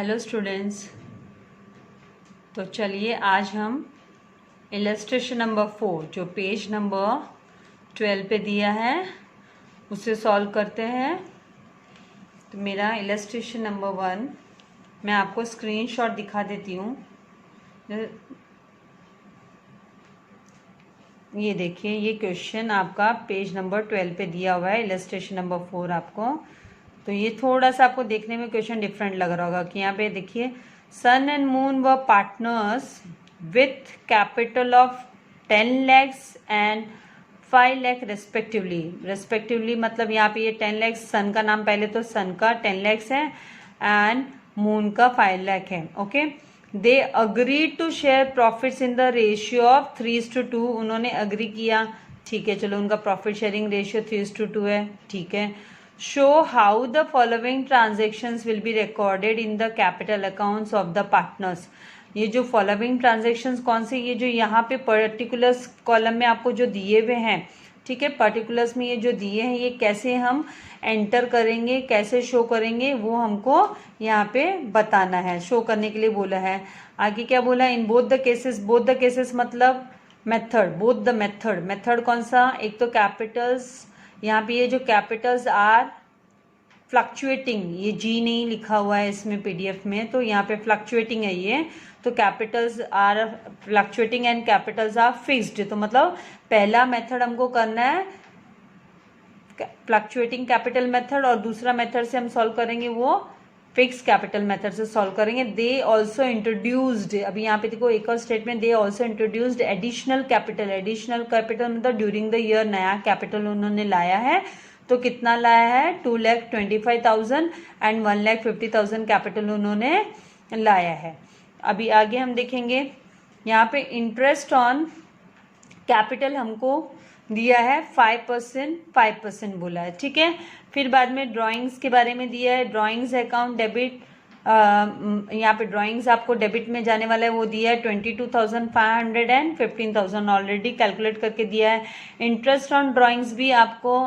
Hello students. तो चलिए आज हम इलस्ट्रेशन नंबर 4 जो पेज नंबर 12 पे दिया है उसे सॉल्व करते हैं। तो मेरा इलस्ट्रेशन नंबर 1 मैं आपको स्क्रीनशॉट दिखा देती हूँ। ये देखिए, ये क्वेश्चन आपका पेज नंबर 12 पे दिया हुआ है, इलस्ट्रेशन नंबर 4 आपको। तो ये थोड़ा सा आपको देखने में क्वेश्चन डिफरेंट लग रहा होगा कि यहाँ पे देखिए, सन एंड मून व partners with capital of 10 lakhs and 5 lakh respectively मतलब यहाँ पे ये 10 lakhs, सन का नाम पहले तो सन का 10 lakhs है एंड मून का 5 lakh है। Okay, they agree to share profits in the ratio of 3:2। उन्होंने अग्री किया, ठीक है, चलो उनका प्रॉफिट शेयरिंग रेशियो 3:2 है, ठीक है। Show how the following transactions will be recorded in the capital accounts of the partners. ये जो फॉलोइंग ट्रांजेक्शन्स कौन से, ये जो यहाँ पे पर्टिकुलर्स कॉलम में आपको जो दिए हुए हैं, ठीक है, पर्टिकुलर्स में ये जो दिए हैं ये कैसे हम एंटर करेंगे, कैसे शो करेंगे, वो हमको यहाँ पे बताना है, शो करने के लिए बोला है। आगे क्या बोला, इन बोथ द केसेस मतलब मेथड, बोथ द मेथड कौन सा, एक तो कैपिटल्स, यहाँ पे ये जो कैपिटल्स आर फ्लक्चुएटिंग, ये जी नहीं लिखा हुआ है इसमें पीडीएफ में, तो यहाँ पे फ्लक्चुएटिंग है ये, तो capitals are fluctuating and capitals are fixed. तो मतलब पहला मेथड हमको करना है फ्लक्चुएटिंग कैपिटल मेथड, और दूसरा मेथड से हम सॉल्व करेंगे वो फिक्स कैपिटल मेथड से सॉल्व करेंगे। दे ऑल्सो इंट्रोड्यूस्ड, अभी यहाँ पे देखो एक और statement, they also introduced additional capital मतलब ड्यूरिंग द ईयर नया कैपिटल उन्होंने लाया है। तो कितना लाया है, 2,25,000 एंड 1,50,000 कैपिटल उन्होंने लाया है। अभी आगे हम देखेंगे, यहाँ पे इंटरेस्ट ऑन कैपिटल हमको दिया है 5% बोला है, ठीक है। फिर बाद में ड्राइंग्स के बारे में दिया है, ड्राइंग्स अकाउंट डेबिट, यहाँ पे ड्राइंग्स आपको डेबिट में जाने वाला है, वो दिया है 22,500 एंड 15,000 ऑलरेडी कैलकुलेट करके दिया है। इंटरेस्ट ऑन ड्राइंग्स भी आपको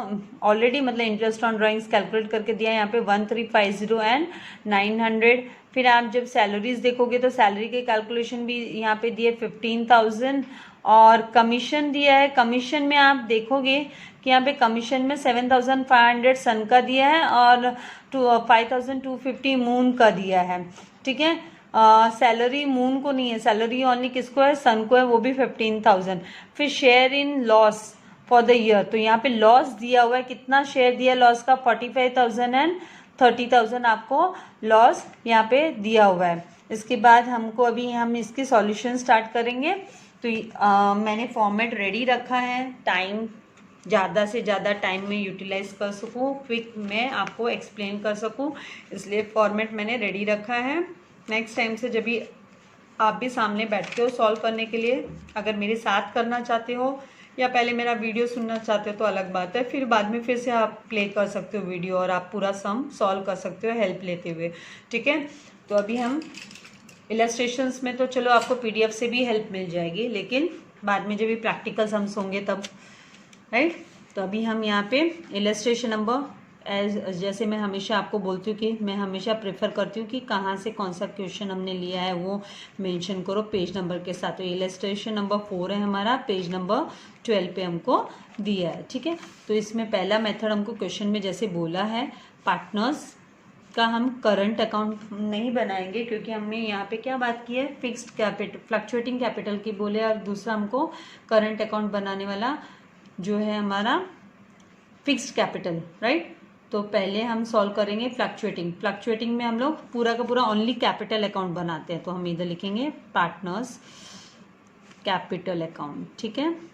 ऑलरेडी मतलब इंटरेस्ट ऑन ड्राइंग्स कैलकुलेट करके दिया है, यहाँ पे 1,350 एंड 900। फिर आप जब सैलरीज देखोगे तो सैलरी के कैलकुलेशन भी यहाँ पे दिए 15,000, और कमीशन दिया है। कमीशन में आप देखोगे कि यहाँ पे कमीशन में 7,500 सन का दिया है और 5,250 मून का दिया है, ठीक है। सैलरी मून को नहीं है, सैलरी ओनली किसको है, सन को है, वो भी 15,000। फिर share in loss for the year, तो यहाँ पे लॉस दिया हुआ है, कितना शेयर दिया लॉस का, 45,000 एंड 30,000 आपको लॉस यहाँ पे दिया हुआ है। इसके बाद हमको अभी हम इसकी सॉल्यूशन स्टार्ट करेंगे। तो मैंने फॉर्मेट रेडी रखा है, टाइम ज़्यादा से ज़्यादा टाइम में यूटिलाइज कर सकूँ, क्विक में आपको एक्सप्लेन कर सकूँ, इसलिए फॉर्मेट मैंने रेडी रखा है। नेक्स्ट टाइम से जब भी आप भी सामने बैठते हो सॉल्व करने के लिए, अगर मेरे साथ करना चाहते हो या पहले मेरा वीडियो सुनना चाहते हो तो अलग बात है, फिर बाद में फिर से आप प्ले कर सकते हो वीडियो और आप पूरा सम सॉल्व कर सकते हो हेल्प लेते हुए, ठीक है। तो अभी हम इलस्ट्रेशंस में तो चलो आपको पीडीएफ से भी हेल्प मिल जाएगी, लेकिन बाद में जब भी प्रैक्टिकल सम्स होंगे तब, राइट। तो अभी हम यहाँ पे इलस्ट्रेशन नंबर, जैसे मैं हमेशा आपको बोलती हूँ कि मैं हमेशा प्रेफर करती हूँ कि कहाँ से कौन सा क्वेश्चन हमने लिया है वो मेंशन करो पेज नंबर के साथ। तो इलस्ट्रेशन नंबर 4 है हमारा, पेज नंबर 12 पे हमको दिया है, ठीक है। तो इसमें पहला मेथड हमको क्वेश्चन में जैसे बोला है, पार्टनर्स का हम करंट अकाउंट नहीं बनाएंगे क्योंकि हमने यहाँ पे क्या बात की है, फिक्स्ड कैपिटल फ्लक्चुएटिंग कैपिटल की बोले, और दूसरा हमको करंट अकाउंट बनाने वाला जो है हमारा फिक्स्ड कैपिटल, राइट। तो पहले हम सॉल्व करेंगे फ्लक्चुएटिंग में हम लोग पूरा का पूरा ओनली कैपिटल अकाउंट बनाते हैं, तो हम इधर लिखेंगे पार्टनर्स कैपिटल अकाउंट, ठीक है।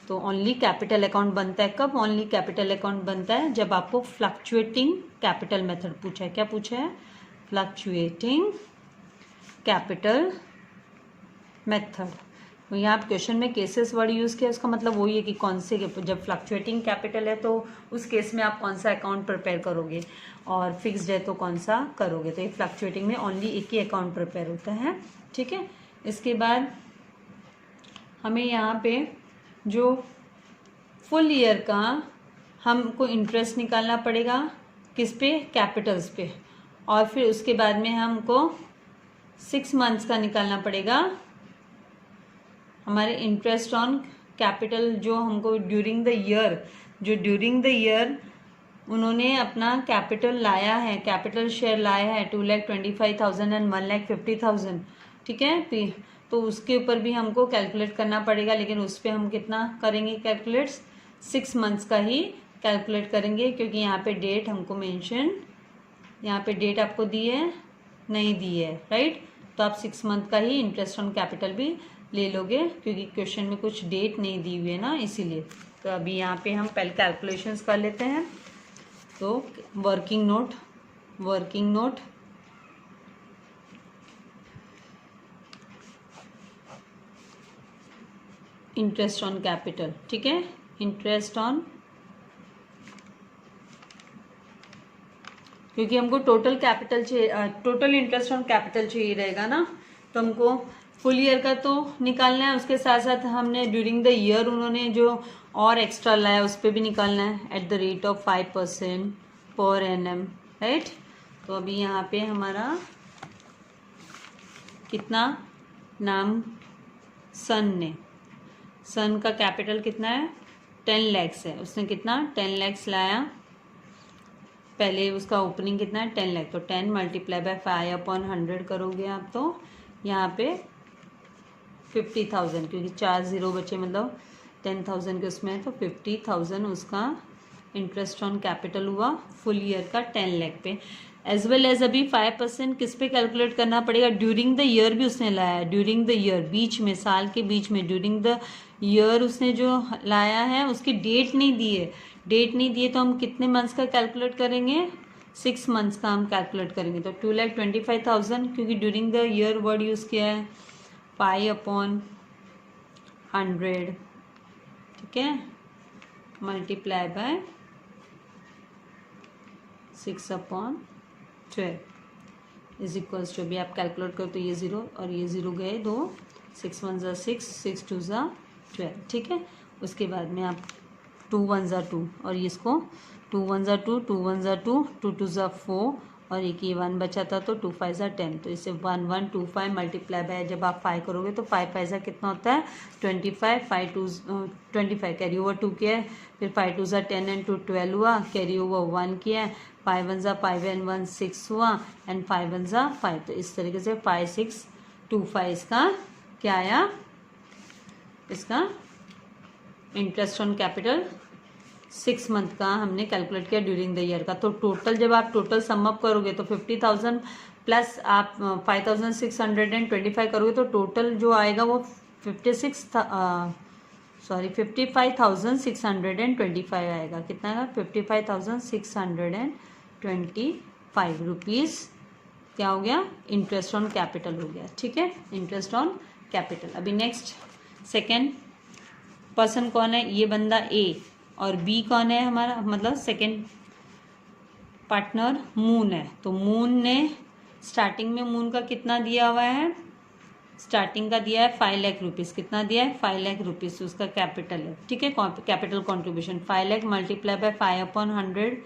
तो ओनली कैपिटल अकाउंट बनता है कब, ओनली कैपिटल अकाउंट बनता है जब आपको फ्लक्चुएटिंग कैपिटल मेथड पूछा है। क्या पूछा है, फ्लक्चुएटिंग कैपिटल मेथड। तो यहाँ क्वेश्चन में केसेस वर्ड यूज़ किया, उसका मतलब वही है कि कौन से, जब फ्लक्चुएटिंग कैपिटल है तो उस केस में आप कौन सा अकाउंट प्रिपेयर करोगे, और फिक्स्ड है तो कौन सा करोगे। तो ये फ्लक्चुएटिंग में ओनली एक ही अकाउंट प्रिपेयर होता है, ठीक है। इसके बाद हमें यहाँ पे जो फुल ईयर का हमको इंटरेस्ट निकालना पड़ेगा, किस पे, कैपिटल्स पे, और फिर उसके बाद में हमको 6 मंथ्स का निकालना पड़ेगा हमारे इंटरेस्ट ऑन कैपिटल, जो हमको ड्यूरिंग द ईयर उन्होंने अपना कैपिटल लाया है, कैपिटल शेयर लाया है 2,25,000 एंड 1,50,000, ठीक है। तो उसके ऊपर भी हमको कैलकुलेट करना पड़ेगा, लेकिन उस पर हम कितना करेंगे कैलकुलेट, 6 मंथ्स का ही कैलकुलेट करेंगे, क्योंकि यहाँ पे डेट हमको मेंशन, यहाँ पे डेट आपको दी है नहीं दी है, राइट। तो आप 6 मंथ का ही इंटरेस्ट ऑन कैपिटल भी ले लोगे, क्योंकि क्वेश्चन में कुछ डेट नहीं दी हुई है ना, इसीलिए। तो अभी यहाँ पे हम पहले कैलकुलेशंस कर लेते हैं। तो working note interest on capital, ठीक है, इंटरेस्ट ऑन, क्योंकि हमको टोटल कैपिटल चाहिए, टोटल इंटरेस्ट ऑन कैपिटल चाहिए रहेगा ना, तो हमको फुल ईयर का तो निकालना है, उसके साथ साथ हमने ड्यूरिंग द ईयर उन्होंने जो और एक्स्ट्रा लाया उस पर भी निकालना है at the rate of 5% per annum, right. तो अभी यहाँ पे हमारा कितना नाम सन का कैपिटल कितना है 10 lakhs है, उसने कितना 10 lakhs लाया, पहले उसका ओपनिंग कितना है 10 लाख, तो 10 मल्टीप्लाई बाय 5/100 करोगे आप, तो यहाँ पे 50,000, क्योंकि 4 0 बचे, मतलब 10,000 के उसमें है, तो 50,000 उसका इंटरेस्ट ऑन कैपिटल हुआ फुल ईयर का 10 लाख पे। एज वेल एज अभी 5% किस पे कैलकुलेट करना पड़ेगा, ड्यूरिंग द ईयर भी उसने लाया है, ड्यूरिंग द ईयर बीच में, साल के बीच में ड्यूरिंग द ईयर उसने जो लाया है उसकी डेट नहीं दी है, तो हम कितने मंथ्स का कैलकुलेट करेंगे, 6 मंथ्स का हम कैलकुलेट करेंगे। तो 2,25,000, क्योंकि during the year word use किया है, 5/100, ठीक है, multiply by 6/12 is equals to, अभी आप कैलकुलेट करो तो ये 0 और ये 0 गए, 2 6 1 ज़ा 6, 6 2 ज़ा 12, ठीक है। उसके बाद में आप 2 1 ज़ा 2 और इसको 2 1 ज़ा 2, 2 1 ज़ा 2, 2 2 ज़ा 4 और एक ये 1 बचा था, तो 2 5 ज़ा 10, तो इसे 1 1 2 5 मल्टीप्लाई बाय, जब आप 5 करोगे तो 5 5 ज़ा कितना होता है 25, 5 2 25 कैरी ओवर 2 किया है, फिर 5 2 ज़ा 10 एंड 2 12 हुआ, कैरी ओवर 1 किया है, 5 1 ज़ा 5 एंड 1 6 हुआ एंड 5 1 ज़ा 5, तो इस तरीके से 5 6 2 5 इसका क्या आया, इसका इंटरेस्ट ऑन कैपिटल 6 मंथ का हमने कैलकुलेट किया ड्यूरिंग द ईयर का। तो टोटल जब आप टोटल सम अप करोगे तो 50,000 प्लस आप 5,625 करोगे, तो टोटल जो आएगा वो 55,625 आएगा। कितना आएगा 55,625 रुपीज़ क्या हो गया, इंटरेस्ट ऑन कैपिटल हो गया, ठीक है, इंटरेस्ट ऑन कैपिटल। अभी नेक्स्ट सेकेंड पर्सन कौन है, ये बंदा ए, और बी कौन है हमारा, मतलब सेकेंड पार्टनर मून है। तो मून ने स्टार्टिंग में मून का कितना दिया हुआ है, स्टार्टिंग का दिया है 5 लाख रुपीज़, कितना दिया है 5 लाख रुपीज़ उसका कैपिटल है, ठीक है, capital contribution 5 lakh multiply by 5/100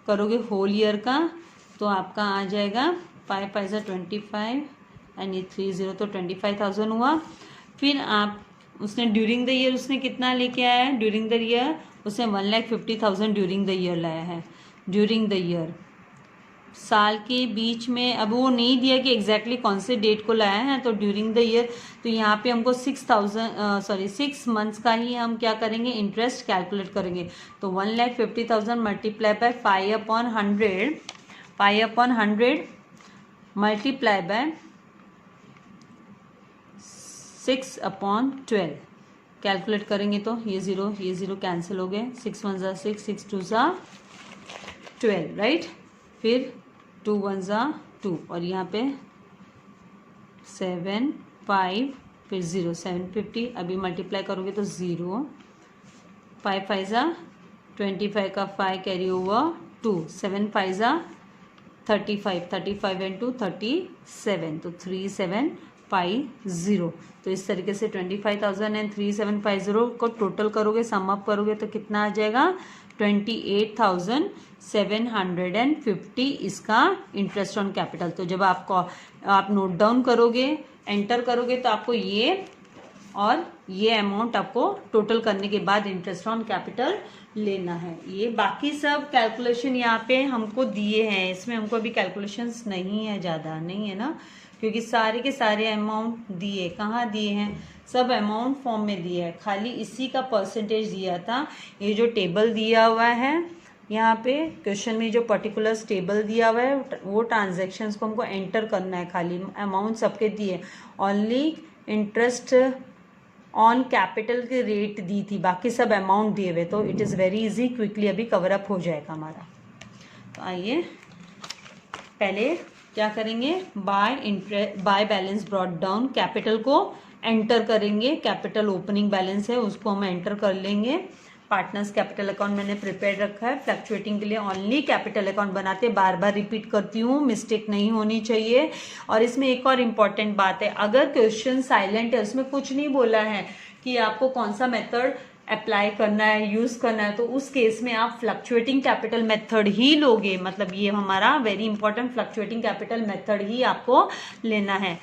करोगे होल ईयर का, तो आपका आ जाएगा 5 5 ज़ा 25 एंड ये 3 0, तो 25,000 हुआ। फिर आप उसने ड्यूरिंग द ईयर उसने कितना लेके आया है, ड्यूरिंग द ईयर उसने 1,50,000 ड्यूरिंग द ईयर लाया है, ड्यूरिंग द ईयर साल के बीच में। अब वो नहीं दिया कि एग्जैक्टली कौन से डेट को लाया है, तो ड्यूरिंग द ईयर, तो यहाँ पे हमको 6 मंथ्स का ही हम क्या करेंगे, इंटरेस्ट कैलकुलेट करेंगे। तो 1,50,000 multiply by 5/100 multiply by 6/12 calculate करेंगे, तो ये 0 कैंसिल हो गए, 6 1 ज़ा 6, 6 2 ज़ा 12, राइट। फिर 2 1 ज़ा 2 और यहाँ पे 7 5 फिर 0 750, अभी मल्टीप्लाई करोगे तो 0, 5 5 ज़ा 25 का 5 कैरी ओवर 2, 7 5 ज़ा 35 एंड 2 37, तो 3 7 तो इस तरीके से 25,000 एंड 3750 को टोटल करोगे, सम अप करोगे तो कितना आ जाएगा 28,750 इसका इंटरेस्ट ऑन कैपिटल। तो जब आप नोट डाउन करोगे, एंटर करोगे, तो आपको ये और ये अमाउंट आपको टोटल करने के बाद इंटरेस्ट ऑन कैपिटल लेना है। ये बाकी सब कैलकुलेशन यहाँ पे हमको दिए हैं, इसमें हमको अभी कैलकुलेशंस नहीं है, ज़्यादा नहीं है ना, क्योंकि सारे के सारे अमाउंट दिए, कहाँ दिए हैं, सब अमाउंट फॉर्म में दिया है, खाली इसी का परसेंटेज दिया था। ये जो टेबल दिया हुआ है यहाँ पे क्वेश्चन में, जो पर्टिकुलर टेबल दिया हुआ है वो ट्रांजैक्शंस को हमको एंटर करना है, खाली अमाउंट सबके दिए, ओनली इंटरेस्ट ऑन कैपिटल की रेट दी थी, बाकी सब अमाउंट दिए हुए। तो it is very easy, quickly अभी कवर अप हो जाएगा हमारा। तो आइए पहले क्या करेंगे, by balance brought down, capital को एंटर करेंगे, कैपिटल ओपनिंग बैलेंस है उसको हम एंटर कर लेंगे। पार्टनर्स कैपिटल अकाउंट मैंने प्रिपेयर रखा है, फ्लक्चुएटिंग के लिए ओनली कैपिटल अकाउंट बनाते, बार बार रिपीट करती हूँ, मिस्टेक नहीं होनी चाहिए। और इसमें एक और इम्पॉर्टेंट बात है, अगर क्वेश्चन साइलेंट है, उसमें कुछ नहीं बोला है कि आपको कौन सा मेथड अप्लाई करना है, यूज करना है, तो उस केस में आप फ्लक्चुएटिंग कैपिटल मेथड ही लोगे। मतलब ये हमारा very important, fluctuating capital method ही आपको लेना है।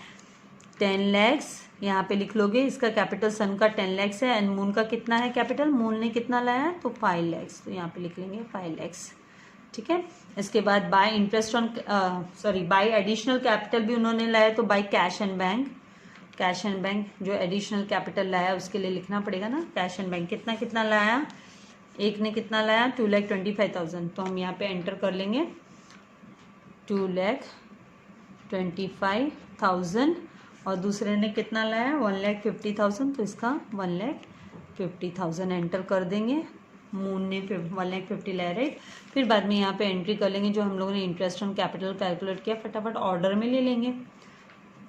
10 lakhs यहाँ पे लिख लोगे, इसका कैपिटल सन का 10 lakhs है, एंड मून का कितना है कैपिटल, मून ने कितना लाया है तो 5 lakhs, तो यहाँ पे लिख लेंगे 5 lakhs, ठीक है। इसके बाद bye interest on by additional capital भी उन्होंने लाया, तो by cash and bank, cash and bank जो एडिशनल कैपिटल लाया उसके लिए लिखना पड़ेगा ना, कैश एंड बैंक कितना कितना लाया, एक ने कितना लाया 2,25,000, तो हम यहाँ पे एंटर कर लेंगे 2,25,000, और दूसरे ने कितना लाया 1,50,000, तो इसका 1,50,000 एंटर कर देंगे। मून ने 1,50,000 लाया, राइट। फिर बाद में यहाँ पे एंट्री कर लेंगे जो हम लोगों ने इंटरेस्ट ऑन कैपिटल कैलकुलेट किया, फटाफट ऑर्डर में ले लेंगे।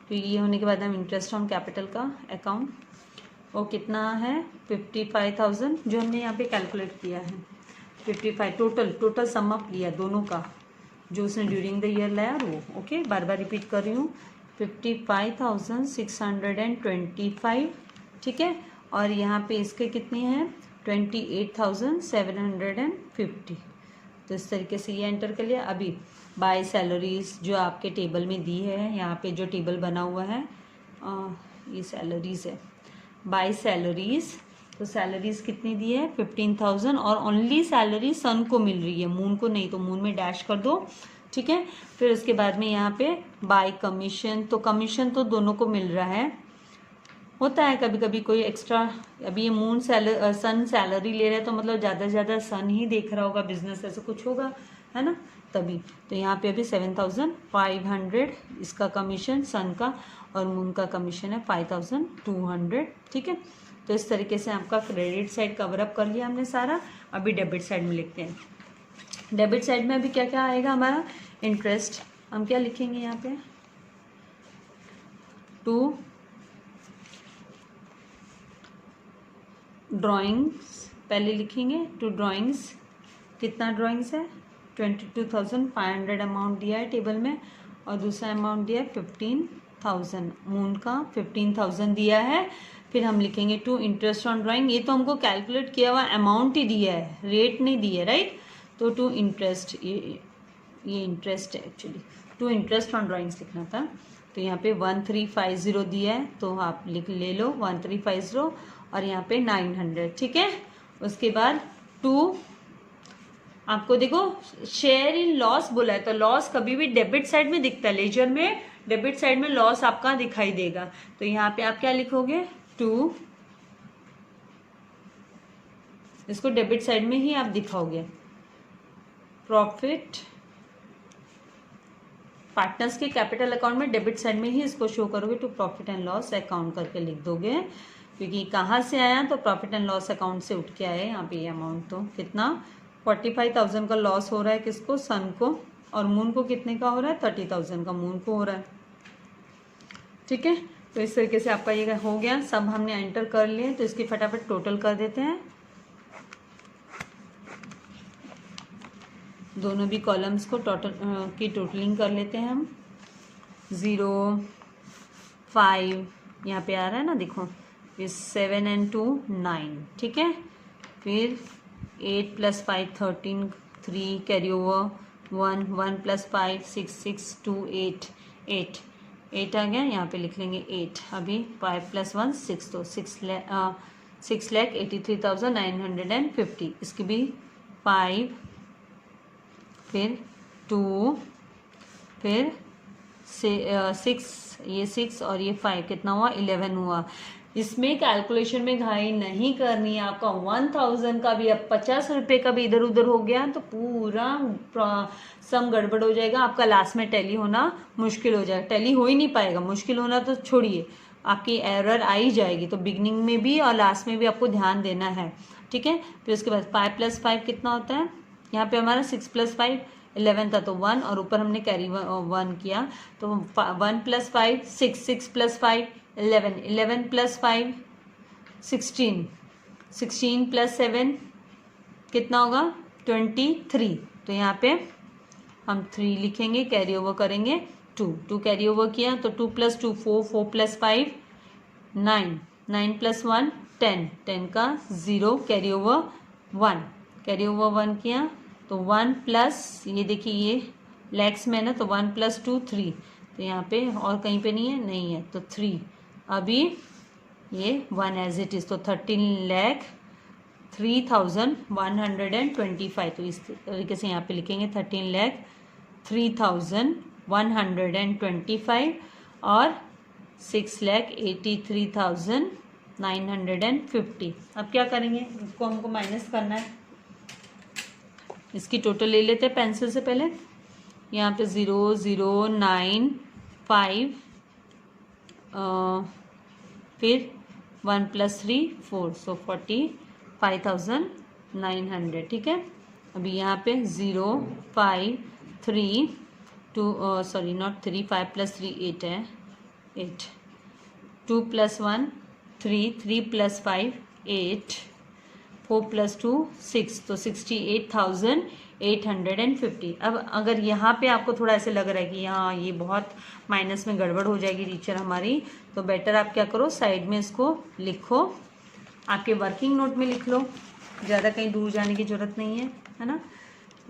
तो ये होने के बाद हम इंटरेस्ट ऑन कैपिटल का अकाउंट, वो कितना है 55,000 जो हमने यहाँ पे कैलकुलेट किया है, 55 टोटल सम अप लिया दोनों का, जो उसने ड्यूरिंग द ईयर लाया वो, ओके। बार बार रिपीट कर रही हूँ, 55,625, ठीक है। और यहाँ पे इसके कितने हैं 28,750, तो इस तरीके से ये एंटर कर लिया। अभी बाय सैलरीज जो आपके टेबल में दी है, यहाँ पे जो टेबल बना हुआ है ये सैलरीज है, बाय सैलरीज, तो सैलरीज कितनी दी है 15,000, और ओनली सैलरी सन को मिल रही है, मून को नहीं, तो मून में डैश कर दो, ठीक है। फिर उसके बाद में यहाँ पे बाय कमीशन, तो कमीशन तो दोनों को मिल रहा है, होता है कभी कभी कोई एक्स्ट्रा, अभी ये मून सन सैलरी ले रहा है तो मतलब ज़्यादा से ज़्यादा सन ही देख रहा होगा, बिजनेस ऐसा कुछ होगा, है ना, तभी। तो यहाँ पे अभी 7,500 इसका कमीशन सन का, और मून का कमीशन है 5,200, ठीक है। तो इस तरीके से आपका क्रेडिट साइड कवर अप कर लिया हमने सारा। अभी डेबिट साइड में लिखते हैं। डेबिट साइड में अभी क्या क्या आएगा हमारा, इंटरेस्ट, हम क्या लिखेंगे यहाँ पे, टू ड्राइंग्स पहले लिखेंगे, टू ड्राइंग्स, कितना ड्राइंग्स है 22,500 अमाउंट दिया है टेबल में, और दूसरा अमाउंट दिया है 15,000, मून का 15,000 दिया है। फिर हम लिखेंगे टू इंटरेस्ट ऑन ड्राइंग, ये तो हमको कैलकुलेट किया हुआ अमाउंट ही दिया है, रेट नहीं दिया है, राइट। तो टू इंटरेस्ट, ये इंटरेस्ट है actually, to interest on drawings लिखना था। तो यहाँ पे 1350 दिया है, तो आप ले लो 1350, और यहाँ पे 900, ठीक है। उसके बाद टू, आपको देखो शेयर इन लॉस बोला है, तो लॉस कभी भी डेबिट साइड में दिखता है, लेजर में डेबिट साइड में लॉस आपका दिखाई देगा। तो यहाँ पे आप क्या लिखोगे, टू, इसको डेबिट साइड में ही आप दिखाओगे, प्रॉफिट, पार्टनर्स के कैपिटल अकाउंट में डेबिट साइड में ही इसको शो करोगे, to profit and loss account करके लिख दोगे, क्योंकि कहाँ से आया तो प्रॉफिट एंड लॉस अकाउंट से उठ के आए यहाँ पे। ये अमाउंट तो कितना 45,000 का लॉस हो रहा है, किसको, सन को, और मून को कितने का हो रहा है 30,000 का मून को हो रहा है, ठीक है। तो इस तरीके से आपका ये हो गया, सब हमने एंटर कर लिए। तो इसकी फटाफट टोटल कर देते हैं, दोनों भी कॉलम्स को टोटलिंग कर लेते हैं हम। 0, 5, यहाँ पे आ रहा है ना, देखो फिर 7 and 2 9, ठीक है। फिर 8 + 5 13, 3 कैरी ओवर, 1 1 + 5 6 6 2 8 8 आ गया, यहाँ पे लिख लेंगे 8। अभी 5 + 1 6, तो 6,83,950। इसकी भी 5, फिर 2, फिर 6, ये 6 और ये 5, कितना हुआ 11 हुआ। इसमें कैलकुलेशन में घाई नहीं करनी है। आपका 1000 का भी, अब 50 रुपये का भी इधर उधर हो गया तो पूरा सम गड़बड़ हो जाएगा। आपका लास्ट में टैली होना मुश्किल हो जाएगा, टैली हो ही नहीं पाएगा। मुश्किल होना तो छोड़िए, आपकी एरर आ ही जाएगी। तो बिगनिंग में भी और लास्ट में भी आपको ध्यान देना है, ठीक है। फिर उसके बाद 5 + 5 कितना होता है, यहाँ पे हमारा 6 + 5 11 था तो 1, और ऊपर हमने कैरी 1 किया तो 1 + 5 6, 6 + 5 11, 11 + 5 16, 16 + 7 कितना होगा 23। तो यहाँ पे हम 3 लिखेंगे, कैरी ओवर करेंगे 2, 2 कैरी ओवर किया तो 2 + 2 4, 4 + 5 9, 9 + 1 10, 10 का 0 कैरी ओवर 1, कैरी ओवर 1 किया तो 1 प्लस, ये देखिए ये लैक्स में ना, तो 1 + 2 3, तो यहाँ पे और कहीं पे नहीं है, नहीं है तो 3। अभी ये 1 एज इट इज़, तो 13,03,125। तो इस तरीके से यहाँ पे लिखेंगे 13,03,125 और 6,83,950। अब क्या करेंगे, इसको हमको माइनस करना है। इसकी टोटल ले लेते हैं पेंसिल से पहले। यहाँ पे 0 0 9 5, फिर 1 + 3 4, सो 45,900, ठीक है। अभी यहाँ पे 0 5 3 2, सॉरी नॉट 3, 5 + 3 8 है, 8 2 + 1 3, 3 + 5 8, 4 + 2 6, तो 68,850। अब अगर यहाँ पे आपको थोड़ा ऐसे लग रहा है कि हाँ ये बहुत माइनस में गड़बड़ हो जाएगी टीचर हमारी, तो बेटर आप क्या करो, साइड में इसको लिखो, आपके वर्किंग नोट में लिख लो, ज़्यादा कहीं दूर जाने की ज़रूरत नहीं है ना।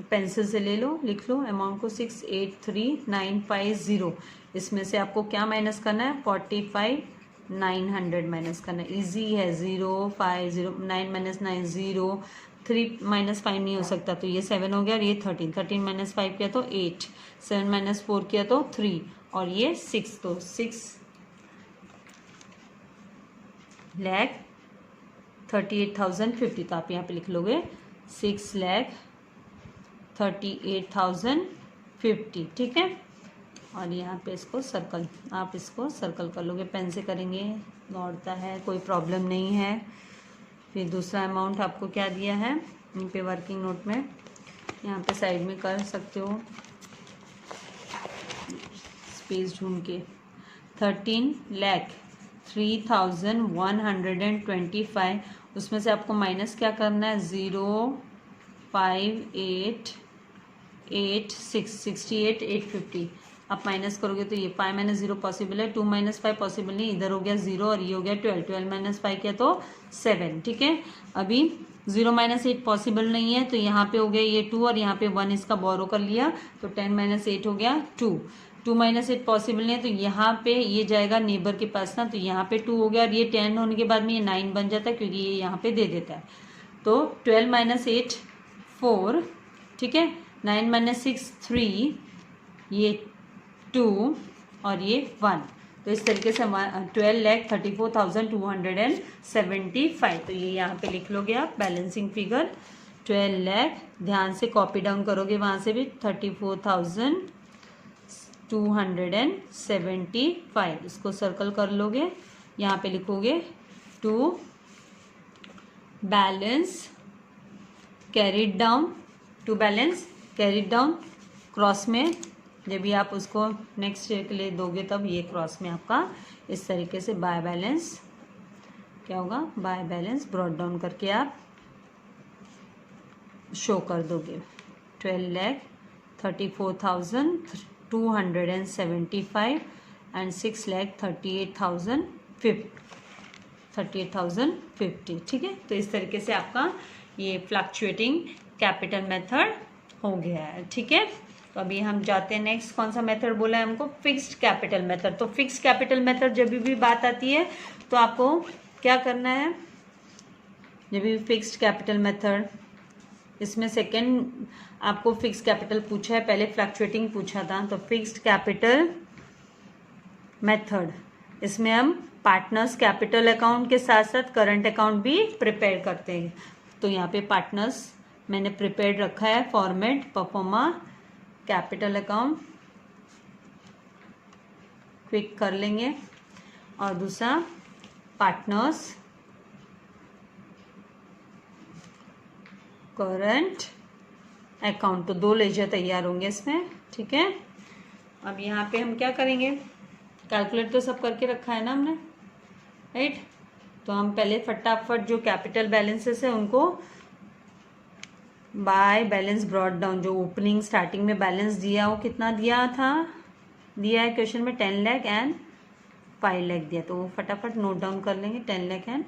पेंसिल से ले लो, लिख लो अमाउंट को 683,950। इसमें से आपको क्या माइनस करना है, 45,900 माइनस करना है। ईजी है, 0 5 0 9 - 9 0, 3 - 5 नहीं हो सकता तो ये 7 हो गया, और ये 13, 13 - 5 किया तो 8, 7 - 4 किया तो 3, और ये 6, तो 6,38,050। तो आप यहाँ पे लिख लोगे 6,38,050, ठीक है। और यहाँ पे इसको सर्कल, आप इसको सर्कल कर लोगे, पेन से करेंगे दौड़ता है, कोई प्रॉब्लम नहीं है। फिर दूसरा अमाउंट आपको क्या दिया है यहाँ पे वर्किंग नोट में, यहाँ पे साइड में कर सकते हो स्पेस ढूंढ के, 13,03,125। उसमें से आपको माइनस क्या करना है, 0 5 8 8 6, 68,850। आप माइनस करोगे तो ये 5 - 0 पॉसिबल है, 2 - 5 पॉसिबल नहीं, इधर हो गया 0 और ये हो गया 12, 12 - 5 किया तो 7, ठीक है। अभी 0 - 8 पॉसिबल नहीं है, तो यहाँ पे हो गया ये 2 और यहाँ पे 1 इसका बोरो कर लिया, तो 10 - 8 हो गया 2, 2 - 8 पॉसिबल नहीं है, तो यहाँ पे ये जाएगा नेबर के पास ना, तो यहाँ पे 2 हो गया, और ये 10 होने के बाद में ये 9 बन जाता है क्योंकि ये यहाँ पे दे देता है। तो 12 - 8 4, ठीक है, 9 - 6 3, ये 2 और ये 1। तो इस तरीके से 12,34,275। तो ये यहाँ पे लिख लोगे आप बैलेंसिंग फिगर 12 लाख, ध्यान से कॉपी डाउन करोगे वहाँ से भी 34,275, इसको सर्कल कर लोगे, यहाँ पे लिखोगे to balance carried down, to balance carried down, cross में जब भी आप उसको नेक्स्ट ईयर के लिए दोगे तब ये क्रॉस में आपका इस तरीके से बाय बैलेंस क्या होगा, बाय बैलेंस ब्रॉड डाउन करके आप शो कर दोगे। 12,34,275 एंड 6,38,050, ठीक है। तो इस तरीके से आपका ये फ्लक्चुएटिंग कैपिटल मेथड हो गया है, ठीक है। तो अभी हम जाते हैं नेक्स्ट, कौन सा मेथड बोला है हमको, फिक्स्ड कैपिटल मेथड। तो फिक्स्ड कैपिटल मेथड जब भी बात आती है तो आपको क्या करना है, जब भी फिक्स्ड कैपिटल मेथड, इसमें सेकंड आपको फिक्स्ड कैपिटल पूछा है, पहले फ्लक्चुएटिंग पूछा था। तो फिक्स्ड कैपिटल मेथड, इसमें हम पार्टनर्स कैपिटल अकाउंट के साथ साथ करंट अकाउंट भी प्रिपेयर करते हैं। तो यहाँ पे पार्टनर्स मैंने प्रिपेयर रखा है format, pro forma capital account, quick कर लेंगे। और दूसरा पार्टनर्स करंट अकाउंट, तो 2 लेजर तैयार होंगे इसमें, ठीक है। अब यहाँ पे हम क्या करेंगे, कैलकुलेट तो सब करके रखा है ना हमने, राइट। तो हम पहले फटाफट जो कैपिटल बैलेंसेस है उनको बाय बैलेंस ब्रॉट डाउन, जो ओपनिंग स्टार्टिंग में बैलेंस दिया वो कितना दिया है क्वेश्चन में 10 लाख एंड 5 लाख दिया, तो वो फटाफट नोट डाउन कर लेंगे, 10 लाख एंड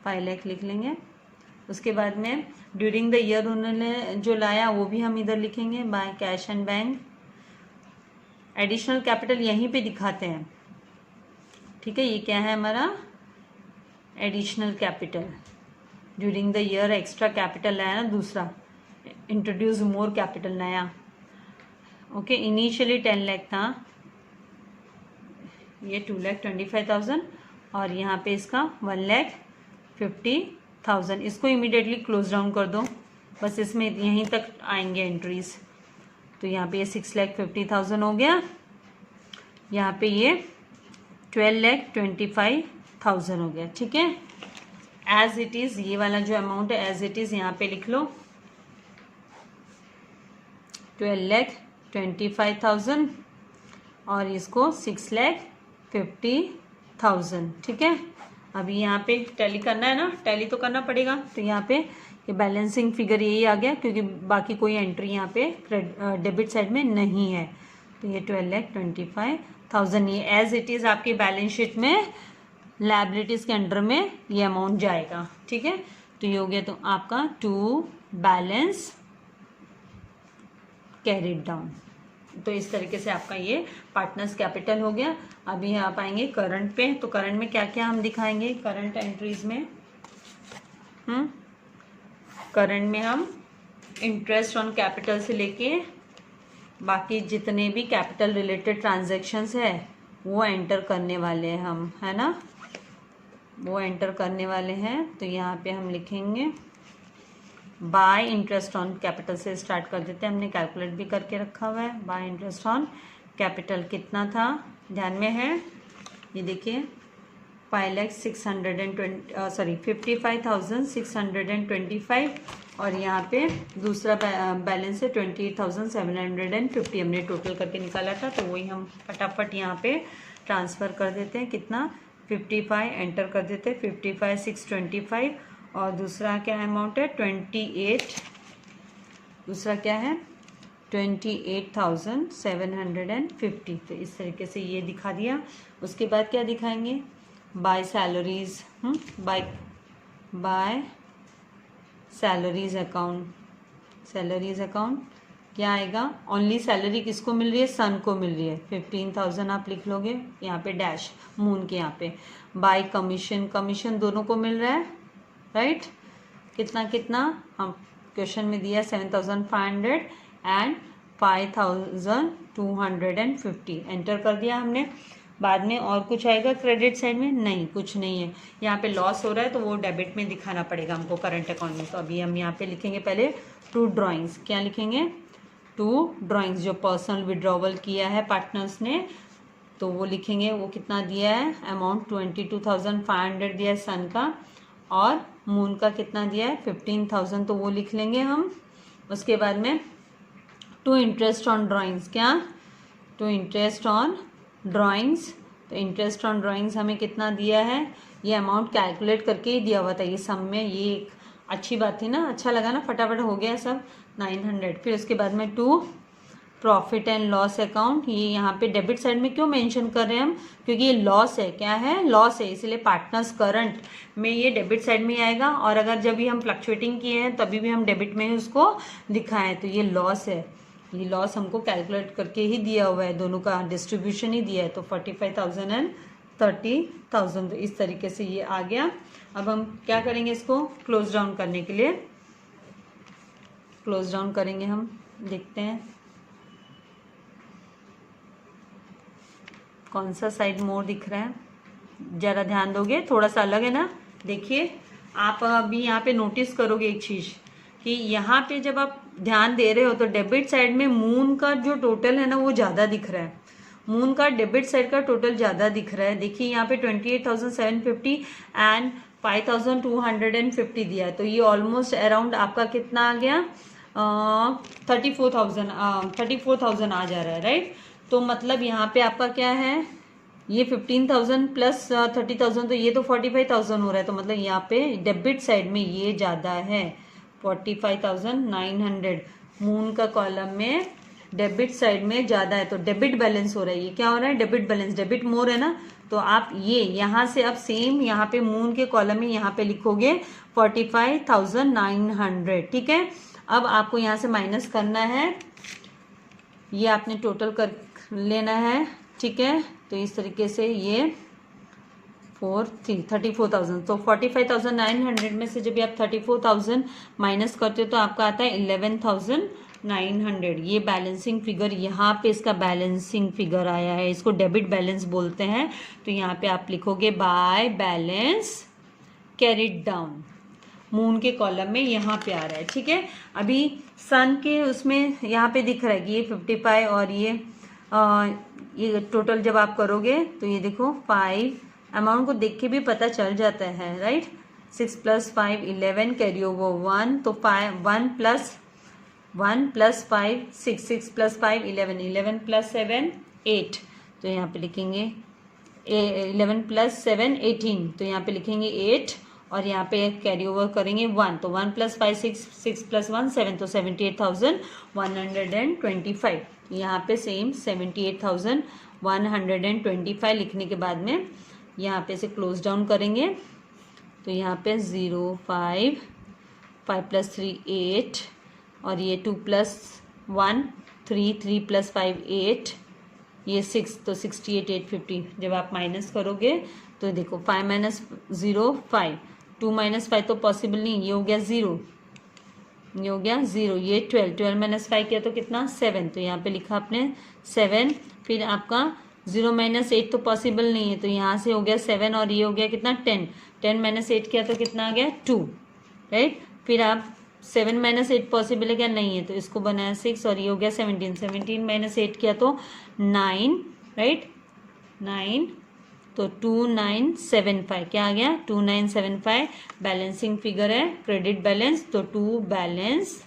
5 लाख लिख लेंगे। उसके बाद में ड्यूरिंग द ईयर उन्होंने जो लाया वो भी हम इधर लिखेंगे, by cash and bank. Additional capital यहीं पे दिखाते हैं, ठीक है। ये क्या है हमारा additional capital, during the year extra capital लाया ना, दूसरा इंट्रोड्यूस मोर कैपिटल नया, ओके। इनिशियली 10 लाख था, ये 2,25,000 और यहाँ पे इसका 1,50,000। इसको इमीडिएटली क्लोज डाउन कर दो, बस इसमें यहीं तक आएंगे एंट्रीज। तो यहाँ पे ये 6,50,000 हो गया, यहाँ पे ये 12,25,000 हो गया, ठीक है। एज इट इज ये वाला जो अमाउंट है एज इट इज यहाँ पे लिख लो, 12,25,000 और इसको 6,50,000, ठीक है। अभी यहाँ पे टैली करना है ना, टैली तो करना पड़ेगा। तो यहाँ पे ये बैलेंसिंग फिगर यही आ गया, क्योंकि बाकी कोई एंट्री यहाँ पे डेबिट साइड में नहीं है। तो ये 12,25,000 ये एज इट इज आपकी बैलेंस शीट में लायबिलिटीज के अंडर में ये अमाउंट जाएगा, ठीक है। तो ये हो गया तो आपका टू बैलेंस कैरिड डाउन। तो इस तरीके से आपका ये पार्टनर्स कैपिटल हो गया। अभी आप आएंगे करंट पे, तो करंट में क्या क्या हम दिखाएंगे करंट एंट्रीज में, करंट में हम इंटरेस्ट ऑन कैपिटल से लेके बाकी जितने भी कैपिटल रिलेटेड ट्रांजैक्शंस है वो एंटर करने वाले हैं हम, है ना, वो एंटर करने वाले हैं। तो यहाँ पे हम लिखेंगे बाय इंटरेस्ट ऑन कैपिटल से स्टार्ट कर देते हैं, हमने कैलकुलेट भी करके रखा हुआ है। बाय इंटरेस्ट ऑन कैपिटल कितना था ध्यान में है, ये देखिए 55,625 और यहाँ पे दूसरा बैलेंस है 28,750 हमने टोटल करके निकाला था। तो वही हम फटाफट यहाँ पे ट्रांसफ़र कर देते हैं, कितना 55 एंटर कर देते हैं, 55,625 और दूसरा क्या अमाउंट है 28, दूसरा क्या है 28,750। तो इस तरीके से ये दिखा दिया। उसके बाद क्या दिखाएंगे by salaries, by salaries account, salaries account क्या आएगा, ओनली सैलरी किसको मिल रही है, सन को मिल रही है, 15,000 आप लिख लोगे यहाँ पे डैश मून के यहाँ पे। बाय कमीशन, कमीशन दोनों को मिल रहा है, राइट कितना कितना हम क्वेश्चन में दिया 7,500 एंड 5,250 एंटर कर दिया हमने। बाद में और कुछ आएगा क्रेडिट साइड में, नहीं कुछ नहीं है। यहाँ पे लॉस हो रहा है तो वो डेबिट में दिखाना पड़ेगा हमको करंट अकाउंट में। तो अभी हम यहाँ पे लिखेंगे पहले टू ड्राइंग्स, क्या लिखेंगे टू ड्राइंग्स, जो पर्सनल विड्रॉवल किया है पार्टनर्स ने तो वो लिखेंगे, वो कितना दिया है अमाउंट 22,500 दिया है सन का, और मून का कितना दिया है 15,000 तो वो लिख लेंगे हम। उसके बाद में टू इंटरेस्ट ऑन ड्राइंग्स, क्या टू इंटरेस्ट ऑन ड्राइंग्स, तो इंटरेस्ट ऑन ड्राइंग्स हमें कितना दिया है, ये अमाउंट कैलकुलेट करके ही दिया हुआ था ये सम में, ये एक अच्छी बात थी ना, अच्छा लगा ना, फटाफट हो गया सब 900। फिर उसके बाद में to profit and loss account, ये यहाँ पे डेबिट साइड में क्यों मेंशन कर रहे हैं हम, क्योंकि ये लॉस है, क्या है, लॉस है, इसलिए पार्टनर्स करंट में ये डेबिट साइड में आएगा। और अगर जब भी हम फ्लक्चुएटिंग किए हैं तभी भी हम डेबिट में ही उसको दिखाएं, तो ये लॉस है, ये लॉस हमको कैलकुलेट करके ही दिया हुआ है, दोनों का डिस्ट्रीब्यूशन ही दिया है। तो 45,000 एंड 30,000, तो इस तरीके से ये आ गया। अब हम क्या करेंगे, इसको क्लोज डाउन करने के लिए क्लोज डाउन करेंगे हम, देखते हैं कौन सा साइड मोर दिख रहा है, जरा ध्यान दोगे, थोड़ा सा अलग है ना। देखिए आप अभी यहाँ पे नोटिस करोगे एक चीज कि यहाँ पे जब आप ध्यान दे रहे हो तो डेबिट साइड में मून का जो टोटल है ना वो ज्यादा दिख रहा है, मून का डेबिट साइड का टोटल ज्यादा दिख रहा है। देखिए यहाँ पे 28,750 एंड 5,250 दिया है, तो ये ऑलमोस्ट अराउंड आपका कितना आ गया, 34,000 आ जा रहा है, राइट। तो मतलब यहाँ पे आपका क्या है, ये 15,000 प्लस 30,000, तो ये तो 45,000 हो रहा है। तो मतलब यहाँ पे डेबिट साइड में ये ज्यादा है, 45,900 मून का कॉलम में डेबिट साइड में ज्यादा है, तो डेबिट बैलेंस हो रहा है। ये क्या हो रहा है, डेबिट बैलेंस, डेबिट मोर है ना। तो आप ये यहाँ से अब सेम यहाँ पे मून के कॉलम में यहाँ पे लिखोगे 45,900, ठीक है। अब आपको यहाँ से माइनस करना है, ये आपने टोटल कर लेना है, ठीक है। तो इस तरीके से ये 34,000, तो 45,900 में से जब आप 34,000 माइनस करते हो तो आपका आता है 11,900। ये बैलेंसिंग फिगर, यहाँ पे इसका बैलेंसिंग फिगर आया है, इसको डेबिट बैलेंस बोलते हैं। तो यहाँ पे आप लिखोगे by balance carried down, moon के कॉलम में यहाँ पे आ रहा है, ठीक है। अभी सन के उसमें यहाँ पे दिख रहा है कि ये 55 और ये टोटल जब आप करोगे तो ये देखो 5 अमाउंट को देख के भी पता चल जाता है, राइट। 6 + 5 11, कैरी ओवर 1, तो 1 + 5 6, 6 + 5 11, 11 + 7 8, तो यहाँ पे लिखेंगे 11 + 7 18, तो यहाँ पे लिखेंगे 8, और यहाँ पे कैरी ओवर करेंगे 1, तो 1 + 5 6, 6 + 1 7, तो 78,125। यहाँ पे सेम 78,125 लिखने के बाद में यहाँ पे से क्लोज डाउन करेंगे, तो यहाँ पे 0 5 5 + 3 8, और ये 2 + 1 3 3 + 5 8, ये 6, तो 68,850। जब आप माइनस करोगे तो देखो 5 - 0 5, 2 - 5 तो पॉसिबल नहीं, ये हो गया 0, ये हो गया 0, ये 12 12 - 5 किया तो कितना 7, तो यहाँ पे लिखा आपने 7। फिर आपका 0 - 8 तो पॉसिबल नहीं है, तो यहाँ से हो गया 7, और ये हो गया कितना 10 10 - 8 किया तो कितना आ गया 2, राइट। फिर आप 7 - 8 पॉसिबल है क्या, नहीं है, तो इसको बनाया 6, और ये हो गया 17 17 - 8 किया तो 9, राइट 9, तो 2975 क्या आ गया 2975 बैलेंसिंग फिगर है, क्रेडिट बैलेंस, तो टू बैलेंस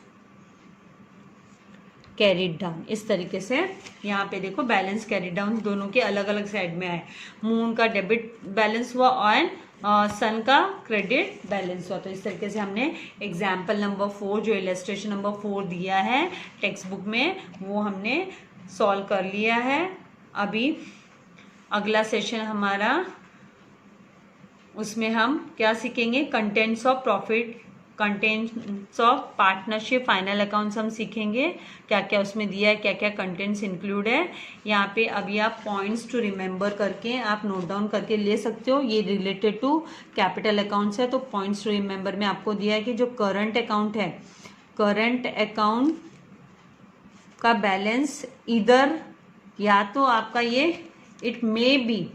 कैरिड डाउन। इस तरीके से यहाँ पे देखो बैलेंस कैरिड डाउन दोनों के अलग अलग साइड में आए, मून का डेबिट बैलेंस हुआ और सन का क्रेडिट बैलेंस हुआ। तो इस तरीके से हमने एग्जाम्पल नंबर 4 जो इलस्ट्रेशन नंबर 4 दिया है टेक्स्ट बुक में वो हमने सॉल्व कर लिया है। अभी अगला सेशन हमारा, उसमें हम क्या सीखेंगे, contents of profit, contents of partnership, final accounts हम सीखेंगे, क्या क्या उसमें दिया है, क्या क्या कंटेंट्स इंक्लूड है। यहाँ पे अभी आप पॉइंट्स टू रिमेंबर करके आप नोट डाउन करके ले सकते हो, ये रिलेटेड टू कैपिटल अकाउंट्स है। तो पॉइंट्स टू रिमेंबर में आपको दिया है कि जो करंट अकाउंट है, करंट अकाउंट का बैलेंस इधर या तो आपका ये it may be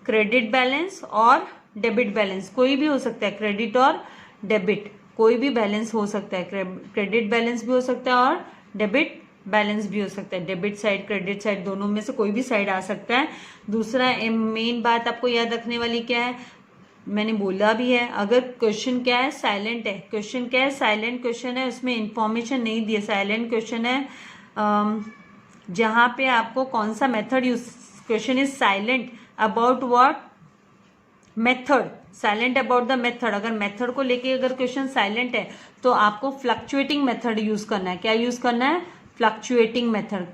credit balance और डेबिट बैलेंस, कोई भी हो सकता है, क्रेडिट और डेबिट कोई भी बैलेंस हो सकता है, क्रेडिट बैलेंस भी हो सकता है और डेबिट बैलेंस भी हो सकता है, डेबिट साइड क्रेडिट साइड दोनों में से कोई भी साइड आ सकता है। दूसरा मेन बात आपको याद रखने वाली क्या है, मैंने बोला भी है, अगर क्वेश्चन क्या है साइलेंट है, क्वेश्चन क्या है साइलेंट क्वेश्चन है, उसमें इंफॉर्मेशन नहीं दी है, साइलेंट क्वेश्चन है, जहां पे आपको कौन सा method use, question is silent about what method, silent about the method, अगर मेथड को लेके अगर क्वेश्चन साइलेंट है तो आपको फ्लक्चुएटिंग मेथड यूज करना है। क्या यूज करना है? Fluctuating method.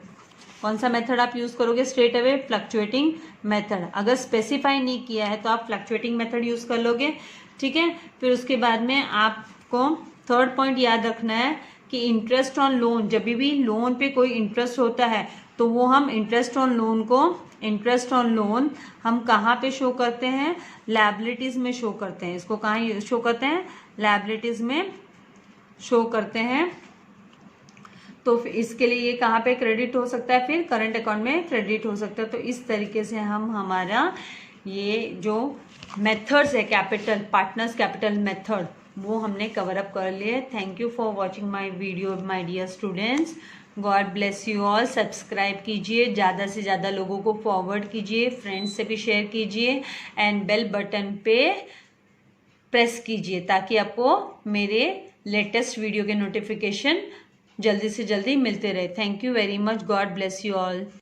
कौन सा मेथड आप यूज करोगे स्ट्रेट अवे? Fluctuating method. अगर स्पेसिफाई नहीं किया है तो आप फ्लक्चुएटिंग मेथड यूज कर लोगे, ठीक है। फिर उसके बाद में आपको थर्ड पॉइंट याद रखना है कि इंटरेस्ट ऑन लोन, जब भी लोन पे कोई इंटरेस्ट होता है तो वो हम इंटरेस्ट ऑन लोन हम कहाँ पे शो करते हैं? लायबिलिटीज में शो करते हैं। इसको कहाँ शो करते हैं? लायबिलिटीज में शो करते हैं। तो इसके लिए ये कहाँ पे क्रेडिट हो सकता है? फिर करंट अकाउंट में क्रेडिट हो सकता है। तो इस तरीके से हम हमारा ये जो मेथड्स है कैपिटल, पार्टनर्स कैपिटल मेथड, वो हमने कवर अप कर लिए। Thank you for watching my video my dear students. God bless you all. Subscribe कीजिए, ज़्यादा से ज़्यादा लोगों को फॉरवर्ड कीजिए, फ्रेंड्स से भी शेयर कीजिए एंड बेल बटन पे प्रेस कीजिए ताकि आपको मेरे लेटेस्ट वीडियो के नोटिफिकेशन जल्दी से जल्दी मिलते रहे। Thank you very much. God bless you all.